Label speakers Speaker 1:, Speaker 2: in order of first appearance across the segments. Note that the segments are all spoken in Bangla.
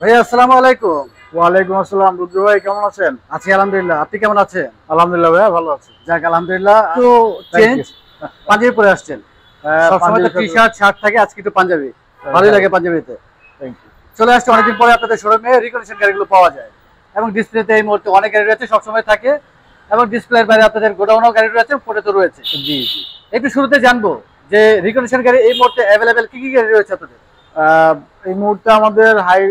Speaker 1: ভাইয়া আসসালামু আলাইকুম।
Speaker 2: ওয়ালাইকুম আসসালাম। রুদ্র ভাই কেমন আছেন?
Speaker 1: আছি আলহামদুলিল্লাহ। আপনি কেমন আছেন?
Speaker 2: আলহামদুলিল্লাহ ভাইয়া ভালো আছি।
Speaker 1: যাক আলহামদুলিল্লাহ। একটু
Speaker 2: থ্যাংক
Speaker 1: চেঞ্জ,
Speaker 2: ইউ।
Speaker 1: পাঞ্জাবি পরে আসছেন। সবসময় তো
Speaker 2: পাঞ্জাবির
Speaker 1: টি
Speaker 2: সাথে
Speaker 1: শার্ট শার্ট থাকে, আজকে একটু পাঞ্জাবি। ভালোই লাগে পাঞ্জাবিতে।
Speaker 2: Thank you.
Speaker 1: চলে আসছে অনেকদিন পরে আপনাদের শোরুমে রিকন্ডিশন গাড়িগুলো পাওয়া যায় এবং ডিসপ্লেতে এই মুহূর্তে অনেক গাড়ি রয়েছে, সবসময় থাকে এবং ডিসপ্লের বাইরে আপনাদের গোডাউনও গাড়ি রয়েছে, পরে তো রয়েছে।
Speaker 2: জি জি।
Speaker 1: একটু শুরুতে জানবো যে রিকন্ডিশন গাড়ি এই মুহূর্তে অ্যাভেলেবেল কি কি গাড়ি রয়েছে আপনাদের?
Speaker 2: আহ, এই মুহূর্তে আমাদের হাই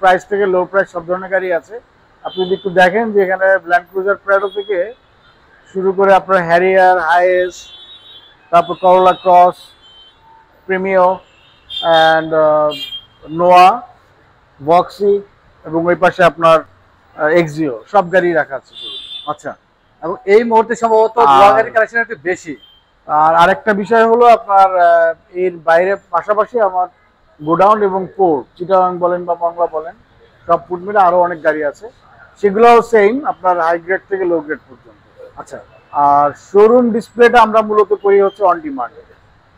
Speaker 2: প্রাইস থেকে লো প্রাইস সব ধরনের গাড়ি আছে। আপনি যদি একটু দেখেন যে এখানে ল্যান্ড ক্রুজার প্রাডো থেকে শুরু করে আপনার হ্যারিয়ার, হাইএস, তারপর করোলা ক্রস, প্রিমিও অ্যান্ড নোয়া, বক্সি এবং ওই পাশে আপনার এক্সিও সব গাড়ি রাখা আছে।
Speaker 1: আচ্ছা, এবং এই মুহূর্তে সম্ভবত নোয়া
Speaker 2: আর
Speaker 1: গাড়ির কালেকশন একটু বেশি।
Speaker 2: আর আরেকটা বিষয় হলো আপনার এর বাইরে পাশাপাশি আমার গোডাউন এবং পোর্ট চিটাগাং বলেন বা বাংলা বলেন সব ফুড মিলে আরো অনেক গাড়ি আছে, সেগুলোও সেম আপনার হাই গ্রেড থেকে লো গ্রেড পর্যন্ত।
Speaker 1: আচ্ছা
Speaker 2: আর শোরুম ডিসপ্লেটা আমরা মূলত করি হচ্ছে অন ডিমান্ড।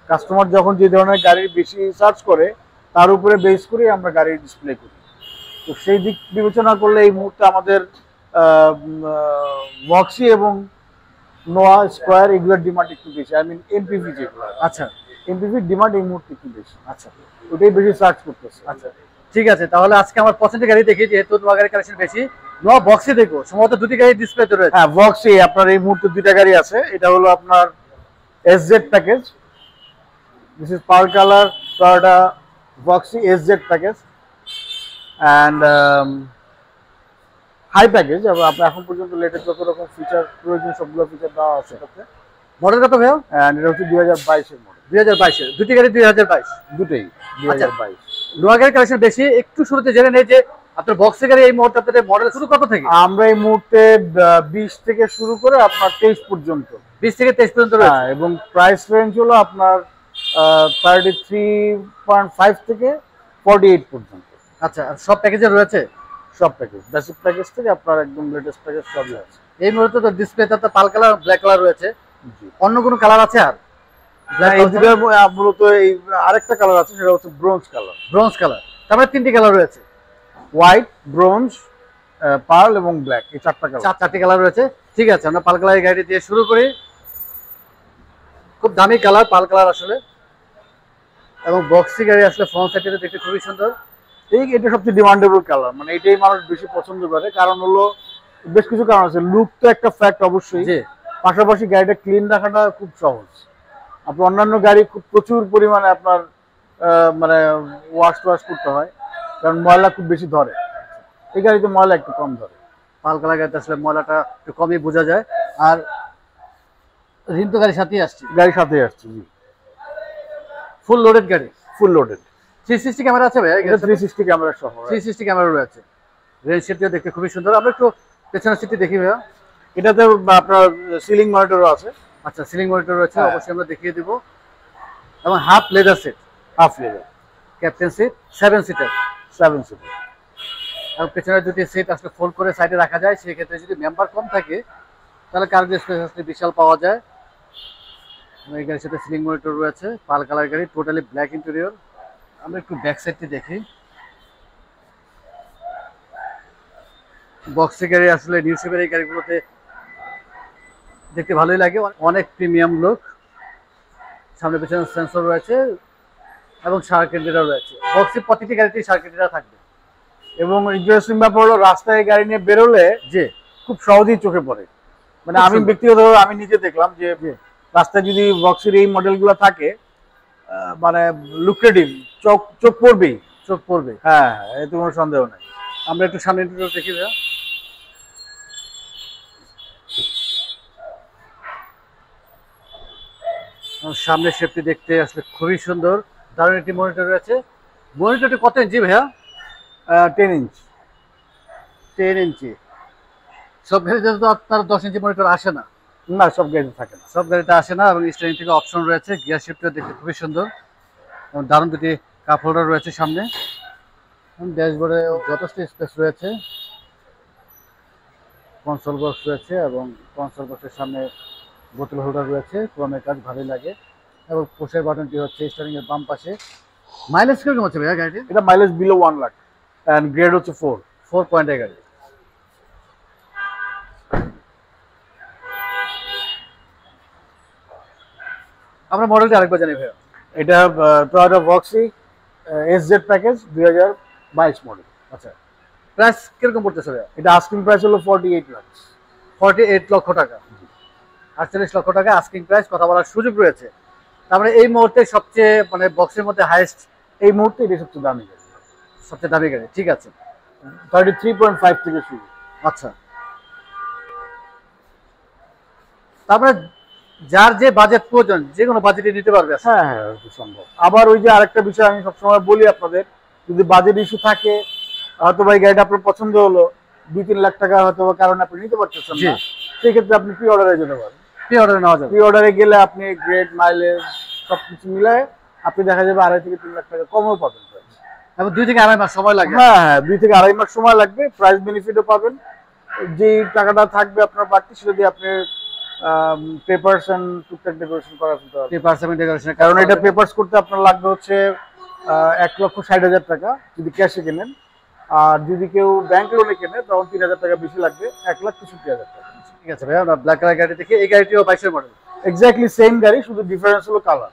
Speaker 2: কাস্টমার যখন যে ধরনের গাড়ির বেশি সার্চ করে তার উপরে বেস করে আমরা গাড়ির ডিসপ্লে করি। তো সেই দিক বিবেচনা করলে এই মুহূর্তে আমাদের বক্সি এবং নোয়া স্কোয়ার এগুলোর ডিমান্ড একটু বেশি। আই মিন এমপিভি যেগুলো,
Speaker 1: আচ্ছা
Speaker 2: এমপিভির ডিমান্ড এই মুহূর্তে একটু বেশি।
Speaker 1: আচ্ছা
Speaker 2: ওটাই বেশি সার্চ করতেছে।
Speaker 1: আচ্ছা, ঠিক আছে। তাহলে আজকে আমার পছন্দের গাড়ি দেখি, যেহেতু নোয়া গাড়ির কালেকশন বেশি, নোয়া বক্সে দেখবো। সম্ভবত দুটি গাড়ি ডিসপ্লেতে রয়েছে।
Speaker 2: হ্যাঁ, বক্সে আপনার এই মুহূর্তে দুইটা গাড়ি আছে। এটা হলো আপনার SZ package, this is pearl colour Toyota boxy SZ package and high package. আপনার এখন পর্যন্ত লেটেস্ট যত রকম ফিচার প্রয়োজন সবগুলো ফিচার দেওয়া আছে এটাতে।
Speaker 1: মডেল কত ভাইয়া?
Speaker 2: অ্যান্ড এটা হচ্ছে 2022-এর মডেল।
Speaker 1: 2022-এর দুটি গাড়ি 2022।
Speaker 2: দুটোই
Speaker 1: আচ্ছা,
Speaker 2: 2022।
Speaker 1: নোয়া গাড়ির কালেকশন বেশি। একটু শুরুতে জেনে নেই যে আপনার বক্সের গাড়ি এই মুহূর্তে আপনাদের মডেল শুরু কত থেকে?
Speaker 2: আমরা এই মুহূর্তে 20 থেকে শুরু করে আপনার 23 পর্যন্ত।
Speaker 1: 20 থেকে 23 পর্যন্ত
Speaker 2: হ্যাঁ,
Speaker 1: রয়েছে।
Speaker 2: এবং প্রাইস রেঞ্জ হলো আপনার 33.5 থেকে 48 পর্যন্ত।
Speaker 1: আচ্ছা, আর সব প্যাকেজে রয়েছে?
Speaker 2: সব প্যাকেজ, বেসিক প্যাকেজ থেকে আপনার একদম লেটেস্ট প্যাকেজ সবই আছে।
Speaker 1: এই মুহূর্তে তো ডিসপ্লেতে তো পাল কালার, ব্ল্যাক কালার রয়েছে।
Speaker 2: জি।
Speaker 1: অন্য কোনো কালার আছে আর? ব্ল্যাক
Speaker 2: এই দুটোর মূলত এই আরেকটা কালার আছে, সেটা হচ্ছে ব্রোঞ্জ কালার।
Speaker 1: ব্রোঞ্জ কালার, তারপরে তিনটি কালার রয়েছে।
Speaker 2: হোয়াইট, ব্রোঞ্জ, পার্ল এবং ব্ল্যাক, এই চারটা কালার।
Speaker 1: চারটি কালার রয়েছে। ঠিক আছে, আমরা পাল কালারের গাড়ি দিয়ে শুরু করি। খুব দামি কালার পাল কালার আসলে, এবং বক্সি গাড়ি আসলে ফ্রন্ট সাইডে দেখতে খুবই সুন্দর।
Speaker 2: এটা সবচেয়ে ডিমান্ডেবল কালার, মানে এটাই মানুষ বেশি পছন্দ করে। কারণ হলো বেশ কিছু কারণ আছে। লুক তো একটা ফ্যাক্ট অবশ্যই,
Speaker 1: জি।
Speaker 2: পাশাপাশি গাড়িটা ক্লিন রাখাটা খুব সহজ। আপনি অন্যান্য গাড়ি খুব প্রচুর পরিমাণে আপনার মানে ওয়াশ করতে হয়, কারণ ময়লা খুব বেশি ধরে। এই গাড়িতে ময়লা একটু কম ধরে।
Speaker 1: পাল কালার গাড়িতে আসলে ময়লাটা একটু কমই বোঝা যায়। আর রিম তো গাড়ির সাথেই আসছে।
Speaker 2: গাড়ির সাথে আসছে, জি।
Speaker 1: ফুল লোডেড গাড়ি।
Speaker 2: Full loaded.
Speaker 1: 360 ক্যামেরা আছে ভাই?
Speaker 2: এটা 360 ক্যামেরা সহ।
Speaker 1: 360 ক্যামেরা রয়েছে। রেল সেটটিও দেখতে খুবই সুন্দর। আমরা একটু পেছনের সিটটি দেখি ভাইয়া।
Speaker 2: এটাতে আপনার সিলিং মনিটরও আছে।
Speaker 1: আচ্ছা, সিলিং মনিটর রয়েছে,
Speaker 2: হ্যাঁ।
Speaker 1: অবশ্যই আমরা দেখিয়ে দিব। এবং half leather seat,
Speaker 2: half leather,
Speaker 1: captain seat, 7 seater.
Speaker 2: 7 seater.
Speaker 1: এবং পেছনের দুটি সিট আসলে ফোল্ড করে সাইডে রাখা যায়। সেক্ষেত্রে যদি মেম্বার কম থাকে তাহলে কার্গো স্পেস আসলে বিশাল পাওয়া যায়। এই গাড়ির সাথে সিলিং মনিটর রয়েছে। পাল কালার গাড়ি, টোটালি ব্ল্যাক ইন্টেরিয়র। আমরা একটু ব্যাক সাইডটি দেখি। বক্সি গাড়ি আসলে নিউ শেপের এই গাড়িগুলোতে দেখতে ভালোই লাগে, অনেক প্রিমিয়াম লুক। সামনে পেছনে সেন্সর রয়েছে এবং শার্ক এন্টিনা রয়েছে। বক্সি প্রতিটি গাড়িতেই শার্ক এন্টিনা থাকবে।
Speaker 2: এবং ইন্টারেস্টিং ব্যাপার হলো রাস্তায় গাড়ি নিয়ে বেরোলে
Speaker 1: যে
Speaker 2: খুব সহজেই চোখে পড়ে। মানে
Speaker 1: খুব
Speaker 2: আমি
Speaker 1: সুন্দর।
Speaker 2: ব্যক্তিগতভাবে আমি নিজে দেখলাম যে রাস্তায় যদি বক্সের এই মডেলগুলো থাকে, মানে লুক্রেটিভ, চোখ চোখ পড়বেই।
Speaker 1: চোখ পড়বে।
Speaker 2: হ্যাঁ, এতে কোনো সন্দেহ নেই।
Speaker 1: আমরা একটু সামনে ইন্টেরিয়র দেখি ভাইয়া। সামনের শেপটি দেখতে আসলে খুবই সুন্দর। দারুণ একটি মনিটর রয়েছে। মনিটরটি কত ইঞ্চি ভাইয়া?
Speaker 2: 10 ইঞ্চ।
Speaker 1: 10 ইঞ্চি। সব গাড়িতে তো আপনার 10 ইঞ্চি মনিটর আসে না।
Speaker 2: না, সব গাড়িতে থাকে না।
Speaker 1: সব গাড়িতে আসে না। এবং স্টিয়ারিং থেকে অপশন রয়েছে। গিয়ার শিফটটা দেখতে খুবই সুন্দর এবং দারুণ দুটি কাপ হোল্ডার রয়েছে সামনে। ড্যাশবোর্ডে যথেষ্ট স্পেস রয়েছে। কনসোল বক্স রয়েছে এবং কনসোল বক্সের সামনে বোতল হোল্ডার রয়েছে। ক্রমের কাজ ভালোই লাগে। এবং পুশের বাটনটি হচ্ছে স্টিয়ারিং এর বাম পাশে। মাইলেজ কিরকম হচ্ছে ভাইয়া গাড়িটির?
Speaker 2: এটা mileage below 1 lakh. And grade হচ্ছে 4।
Speaker 1: 4 পয়েন্টের গাড়ি। আমরা মডেলটা আরেকবার জানি ভাইয়া।
Speaker 2: এটা Toyota Voxy SZ package 2022 model.
Speaker 1: আচ্ছা, প্রাইস কিরকম পড়তেছে ভাইয়া?
Speaker 2: এটা আস্কিং প্রাইস হলো 48 লাখ।
Speaker 1: 48 লক্ষ টাকা, 48 লক্ষ টাকা আস্কিং প্রাইস, কথা বলার সুযোগ রয়েছে। তারপরে এই মুহূর্তে সবচেয়ে মানে বক্সের মধ্যে হাইয়েস্ট
Speaker 2: এই মুহূর্তে এটা সবচেয়ে দামি গাড়ি,
Speaker 1: সবচেয়ে দামি গাড়ি, ঠিক আছে।
Speaker 2: 33.5 থেকে শুরু।
Speaker 1: আচ্ছা, তারপরে যার যে বাজেট প্রয়োজন যে কোনো বাজেটে নিতে পারবে।
Speaker 2: হ্যাঁ হ্যাঁ, সম্ভব। আবার ওই যে আরেকটা বিষয় আমি সবসময় বলি আপনাদের, যদি বাজেট ইস্যু থাকে, হয়তো ভাই গাড়িটা আপনার পছন্দ হলো, 2-3 লাখ টাকা হয়তো কারণে আপনি নিতে পারতেছেন না, সেই ক্ষেত্রে আপনি প্রি অর্ডারে যেতে পারেন।
Speaker 1: প্রি অর্ডারে নেওয়া যাবে।
Speaker 2: প্রি অর্ডারে গেলে আপনি গ্রেড মাইলেজ সবকিছু মিলায় আপনি দেখা যাবে 2.5 থেকে 3 লাখ টাকা কমও পাবেন।
Speaker 1: এবং 2 থেকে 2.5 মাস সময় লাগে।
Speaker 2: হ্যাঁ হ্যাঁ, 2 থেকে 2.5 মাস সময় লাগবে। প্রাইস বেনিফিটও পাবেন। যে টাকাটা থাকবে আপনার বাড়তি, সেটা দিয়ে আপনি পেপারস এন্ড টুকটাক ডেকোরেশন করা ফেলতে পারবেন।
Speaker 1: পেপারস এবং ডেকোরেশন,
Speaker 2: কারণ এটা পেপারস করতে আপনার লাগবে হচ্ছে 1,60,000 টাকা যদি ক্যাশে কেনেন, আর যদি কেউ ব্যাংক লোনে কেনে তখন 3,000 টাকা বেশি লাগবে, 1,63,000 টাকা।
Speaker 1: ঠিক আছে ভাইয়া, আমরা ব্ল্যাক কালার গাড়ি দেখি। এই গাড়িটিও 22 মডেল,
Speaker 2: এক্স্যাক্টলি সেম গাড়ি, শুধু ডিফারেন্স হলো কালার।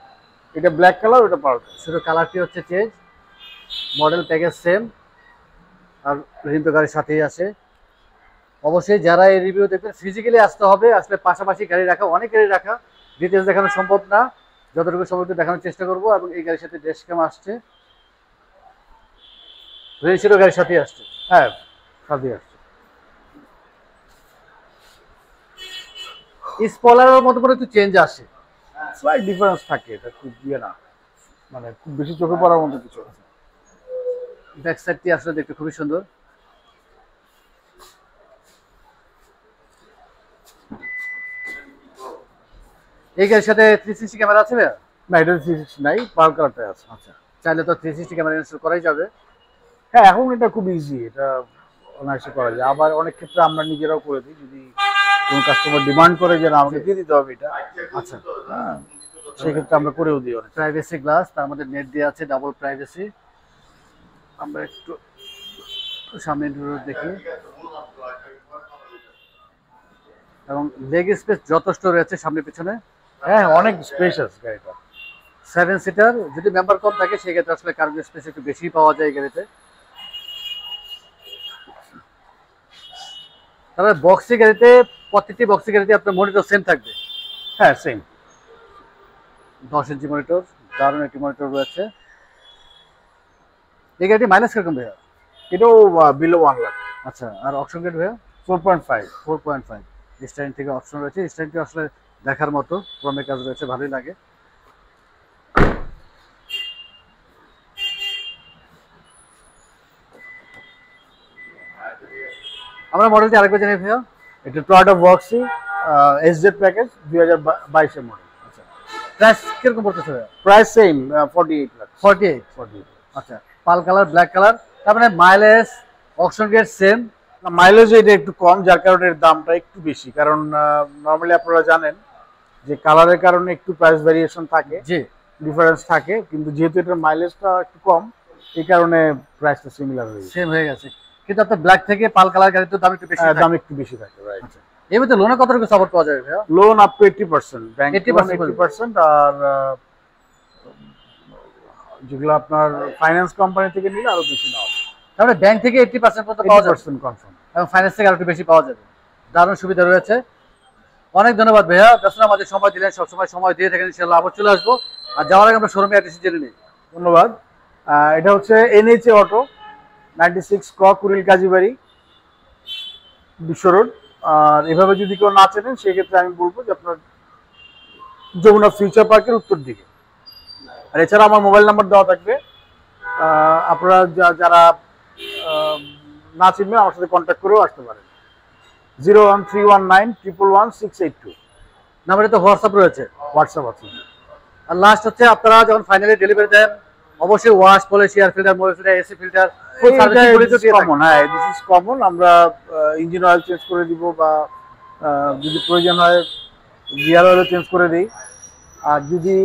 Speaker 2: এটা ব্ল্যাক কালার, ওটা পার্পল।
Speaker 1: শুধু কালারটি হচ্ছে চেঞ্জ, মডেল প্যাকেজ সেম, আর রিম তো গাড়ির সাথেই আছে। অবশ্যই যারা এই রিভিউ দেখবেন ফিজিক্যালি আসতে হবে, আসলে পাশাপাশি গাড়ি রাখা, অনেক গাড়ি রাখা, ডিটেলস দেখানো সম্ভব না, যতটুকু সম্ভব দেখানোর চেষ্টা করবো। এবং এই গাড়ির সাথে ড্যাশ ক্যাম আসছে, রেজিস্ট্রিও গাড়ির সাথেই আসছে।
Speaker 2: হ্যাঁ, সাথে আসছে।
Speaker 1: স্পয়লারের মতো করে একটু চেঞ্জ আসে,
Speaker 2: স্লাইট ডিফারেন্স থাকে, এটা খুব ইয়ে না, মানে খুব বেশি চোখে পড়ার মতো কিছু।
Speaker 1: ব্যাক সাইডটি আসলে দেখতে খুবই সুন্দর। এই গাড়ির সাথে 360 ক্যামেরা আছে ভাইয়া?
Speaker 2: না, এটা 360 নাই, পার্ল কালারটাই আছে।
Speaker 1: আচ্ছা, চাইলে তো 360 ক্যামেরা ইনস্টল করাই যাবে।
Speaker 2: হ্যাঁ, এখন এটা খুব ইজি, এটা অনায়াসে করা যায়। আবার অনেক ক্ষেত্রে আমরা নিজেরাও করে দিই, যদি কোনো কাস্টমার ডিমান্ড করে যে না আমাকে দিয়ে দিতে হবে এটা,
Speaker 1: আচ্ছা,
Speaker 2: হ্যাঁ, সেক্ষেত্রে আমরা করেও দিই অনেক।
Speaker 1: প্রাইভেসি গ্লাস, তার মধ্যে নেট দিয়ে আছে, ডাবল প্রাইভেসি। আমরা একটু সামনে দেখি, এবং লেগ স্পেস যথেষ্ট রয়েছে সামনে পিছনে।
Speaker 2: হ্যাঁ, অনেক স্পেশাস গাড়িটা।
Speaker 1: 7 সিটার, যদি মেম্বার কম থাকে সেক্ষেত্রে আসলে কার্গো স্পেস একটু বেশি পাওয়া যায় এই গাড়িতে। তবে বক্সি গাড়িতে, প্রত্যেকটি বক্সি গাড়িতে আপনার মনিটর সেম থাকবে।
Speaker 2: হ্যাঁ, সেম
Speaker 1: 10 ইঞ্চি মনিটর, দারুণ একটি মনিটর রয়েছে। এই গাড়িটি মাইলেজ কিরকম ভাইয়া?
Speaker 2: এটাও বিলো 1 লাখ।
Speaker 1: আচ্ছা, আর অপশন গেট ভাইয়া?
Speaker 2: 4.5।
Speaker 1: 4.5। স্টাইন থেকে অপশন রয়েছে, স্টাইনটি আসলে দেখার মতো, ক্রমে কাজ রয়েছে, ভালোই লাগে। আমরা মডেলটি আরেকবার জানি ভাইয়া।
Speaker 2: এটা টয়োটা ভক্সি এসজেড প্যাকেজ 2022 এর মডেল।
Speaker 1: আচ্ছা, প্রাইস কিরকম পড়তেছে ভাইয়া?
Speaker 2: Price same 48 lakh.
Speaker 1: 48। আচ্ছা, পাল কালার, ব্ল্যাক কালার, তার মানে mileage option get same.
Speaker 2: Mileage এটা একটু কম, যার কারণে এর দামটা একটু বেশি। কারণ নরমালি আপনারা জানেন যে কালারের কারণে একটু প্রাইস ভেরিয়েশন থাকে,
Speaker 1: জি,
Speaker 2: ডিফারেন্স থাকে, কিন্তু যেহেতু এটার মাইলেজটা একটু কম, এই কারণে প্রাইসটা সিমিলার হয়ে
Speaker 1: সেম হয়ে গেছে। কিন্তু আপনার ব্ল্যাক থেকে পাল কালার গাড়ি তো দাম একটু বেশি,
Speaker 2: দাম একটু বেশি থাকে, রাইট।
Speaker 1: আচ্ছা, এর মধ্যে লোনে কতটুকু সাপোর্ট পাওয়া যাবে ভাইয়া?
Speaker 2: লোন আপ টু 80%, ব্যাংক 80%, আর যেগুলো আপনার ফাইন্যান্স কোম্পানি থেকে নিলে আরো বেশি নেওয়া হবে।
Speaker 1: তাহলে ব্যাংক থেকে 80% পর্যন্ত পাওয়া যাবে,
Speaker 2: 80% কনফার্ম,
Speaker 1: এবং ফাইন্যান্স থেকে আরো একটু বেশি পাওয়া যাবে। দারুণ সুবিধা রয়েছে। অনেক ধন্যবাদ ভাইয়া, দর্শন আমাদের সময় দিলেন, সবসময় সময় দিয়ে থাকেন, ইনশাআল্লাহ আবার চলে আসবো। আর যাওয়ার আগে আমরা শোরুমে অ্যাড্রেস জেনে নিই।
Speaker 2: ধন্যবাদ। এটা হচ্ছে এনএইচএ অটো 96 ক কুড়িল কাজীবাড়ি, বিশ্ব রোড। আর এভাবে যদি কেউ না চেনেন সেক্ষেত্রে আমি বলবো যে আপনার যমুনা ফিউচার পার্কের উত্তর দিকে। আর এছাড়া আমার মোবাইল নাম্বার দেওয়া থাকবে, আপনারা যারা না চিনবেন আমার সাথে কন্ট্যাক্ট করেও আসতে পারেন। 01319111682
Speaker 1: নাম্বারে তো হোয়াটসঅ্যাপ রয়েছে,
Speaker 2: হোয়াটসঅ্যাপ আছে।
Speaker 1: আর লাস্ট হচ্ছে আপনারা যখন ফাইনালি ডেলিভারি দেন অবশ্যই wash, polish, air filter, mobile filter, AC filter
Speaker 2: common. হ্যাঁ, দিস ইজ কমন। আমরা ইঞ্জিন অয়েল চেঞ্জ করে দিব, বা যদি প্রয়োজন হয় গিয়ার অয়েল চেঞ্জ করে দিই। আর যদি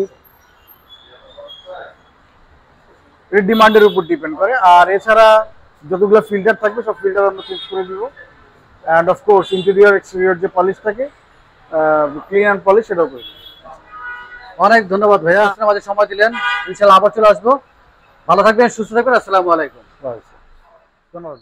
Speaker 2: ডিমান্ডের উপর ডিপেন্ড করে। আর এছাড়া যতগুলো ফিল্টার থাকবে সব ফিল্টার আমরা চেঞ্জ করে দিব। অ্যান্ড অফকোর্স ইন্টেরিয়র এক্সটেরিয়র যে পলিশ থাকে, ক্লিন অ্যান্ড পলিশ, সেটাও করে দিব।
Speaker 1: অনেক ধন্যবাদ ভাইয়া, আমাদের সময় দিলেন। ইনশাআল্লাহ আবার চলে আসবো। ভালো থাকবেন, সুস্থ থাকবেন। আসসালামু আলাইকুম।
Speaker 2: ধন্যবাদ।